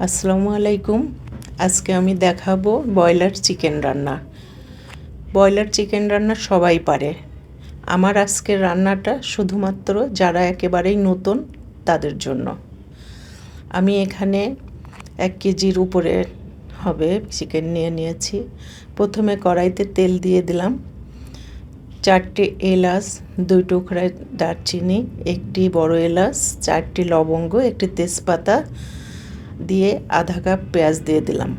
আসসালামু আলাইকুম। আজকে আমি দেখাবো ব্রয়লার চিকেন রান্না। ব্রয়লার চিকেন রান্না সবাই পারে। আমার আজকের রান্নাটা শুধুমাত্র যারা একেবারেই নতুন তাদের জন্য। আমি এখানে 1 কেজির উপরে হবে চিকেন নিয়ে নিয়েছি। প্রথমে কড়াইতে তেল দিয়ে দিলাম। 4টে এলাচ, 2 টুকরা দারচিনি, 1টি বড় এলাচ, 4টি লবঙ্গ, 1টি তেজপাতা দিয়ে আধা কাপ পেঁয়াজ দিয়ে দিলাম।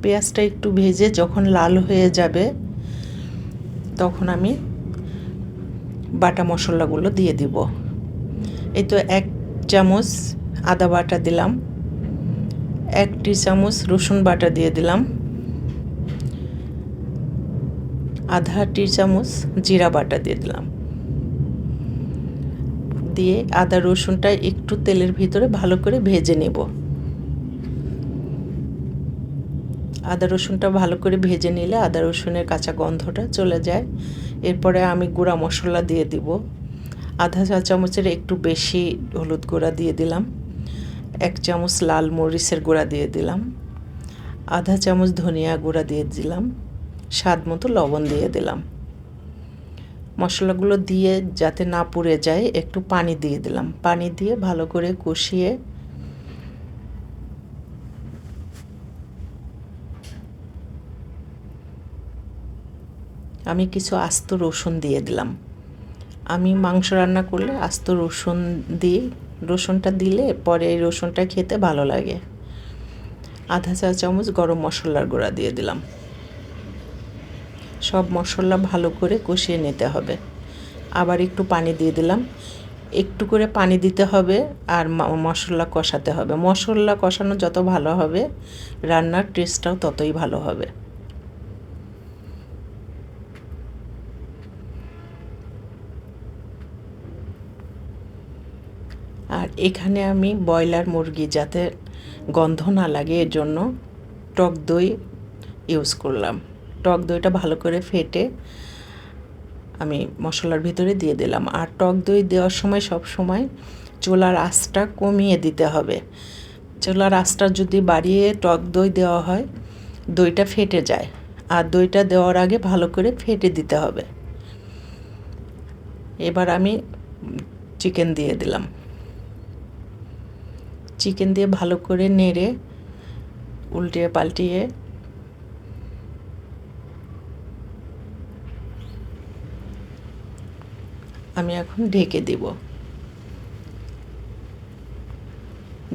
পেঁয়াজটা একটু ভেজে যখন লাল হয়ে যাবে তখন আমি বাটা মশলাগুলো দিয়ে দিব। এই তো 1 চামচ আদা বাটা দিলাম, 1 চামচ রসুন বাটা দিয়ে দিলাম, আধা চামচ জিরা বাটা দিয়ে দিলাম। দিয়ে আদা রসুনটা একটু তেলের ভিতরে ভালো করে ভেজে নেব। আদা রসুনটা ভালো করে ভেজে নিলে আদা রসুনের কাঁচা গন্ধটা চলে যায়। এরপরে আমি গুঁড়া মশলা দিয়ে দিব। আধা চা চামচের একটু বেশি হলুদ গুঁড়া দিয়ে দিলাম, 1 চামচ লাল মরিচের গুঁড়া দিয়ে দিলাম, আধা চামচ ধনিয়া গুঁড়া দিয়ে দিলাম, স্বাদ মতো লবণ দিয়ে দিলাম। মশলাগুলো দিয়ে যাতে না পুড়ে যায় একটু পানি দিয়ে দিলাম। পানি দিয়ে ভালো করে কষিয়ে আমি কিছু আস্ত রসুন দিয়ে দিলাম। আমি মাংস রান্না করলে আস্ত রসুন দিই। রসুনটা দিলে পরে এই রসুনটা খেতে ভালো লাগে। আধা চা চামচ গরম মশলার গুঁড়া দিয়ে দিলাম। সব মশলা ভালো করে কষিয়ে নিতে হবে। আবার একটু পানি দিয়ে দিলাম। একটু করে পানি দিতে হবে আর মশলা কষাতে হবে। মশলা কষানো যত ভালো হবে রান্নার টেস্টটাও ততই ভালো হবে। আর এখানে আমি ব্রয়লার মুরগি যাতে গন্ধ না লাগে এর জন্য টক দই ইউজ করলাম। টক দইটা ভালো করে ফেটে আমি মশলার ভিতরে দিয়ে দিলাম। আর টক দই দেওয়ার সময় সব সময় চুলার আঁচটা কমিয়ে দিতে হবে। চুলার আঁচটা যদি বাড়িয়ে টক দই দেওয়া হয় দইটা ফেটে যায়। আর দইটা দেওয়ার আগে ভালো করে ফেটে দিতে হবে। এবার আমি চিকেন দিয়ে দিলাম। চিকেন দিয়ে ভালো করে নেড়ে উল্টিয়ে পাল্টিয়ে আমি এখন ঢেকে দিব।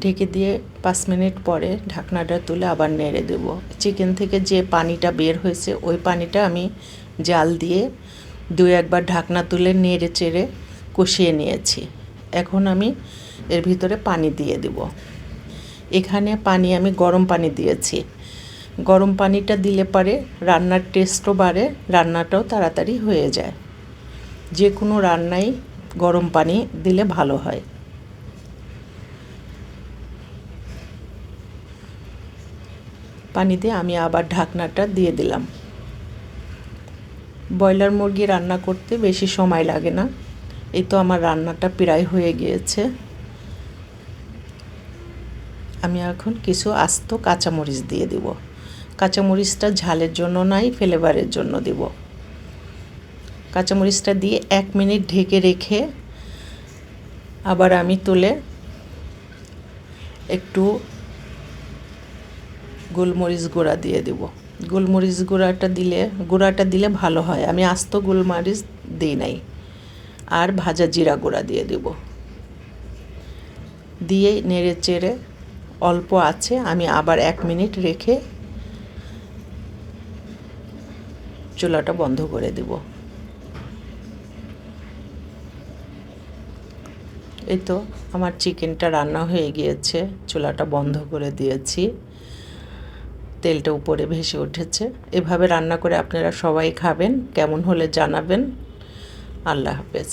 ঢেকে দিয়ে 5 মিনিট পরে ঢাকনাটা তুলে আবার নেড়ে দেব। চিকেন থেকে যে পানিটা বের হয়েছে ওই পানিটা আমি জাল দিয়ে 2-1 বার ঢাকনা তুলে নেড়ে চেড়ে কষিয়ে নিয়েছি। এখন আমি এর ভিতরে পানি দিয়ে দেব। এখানে পানি আমি গরম পানি দিয়েছি। গরম পানিটা দিলে পরে রান্নার টেস্টও বাড়ে, রান্নাটাও তাড়াতাড়ি হয়ে যায়। যে কোনো রান্নায় গরম পানি দিলে ভালো হয়। পানি দিয়ে আমি আবার ঢাকনাটা দিয়ে দিলাম। ব্রয়লার মুরগি রান্না করতে বেশি সময় লাগে না। এই তো আমার রান্নাটা প্রায় হয়ে গিয়েছে। আমি এখন কিছু আস্ত কাঁচামরিচ দিয়ে দিব। কাঁচামরিচটা ঝালের জন্য নয়, ফ্লেভারের জন্য দিব। কাঁচামরিচটা দিয়ে 1 মিনিট ঢেকে রেখে আবার আমি তুলে একটু গোলমরিচ গুঁড়া দিয়ে দেব। গোলমরিচ গুঁড়াটা দিলে ভালো হয়। আমি আস্ত গোলমরিচ দিই নাই। আর ভাজা জিরা গুঁড়া দিয়ে দেব। দিয়ে নেড়ে চেড়ে অল্প আছে আমি আবার 1 মিনিট রেখে চুলাটা বন্ধ করে দেব। এই তো আমার চিকেনটা রান্না হয়ে গিয়েছে। চুলাটা বন্ধ করে দিয়েছি। তেলটা উপরে ভেসে উঠেছে। এভাবে রান্না করে আপনারা সবাই খাবেন। কেমন হলে জানাবেন। আল্লাহ হাফেজ।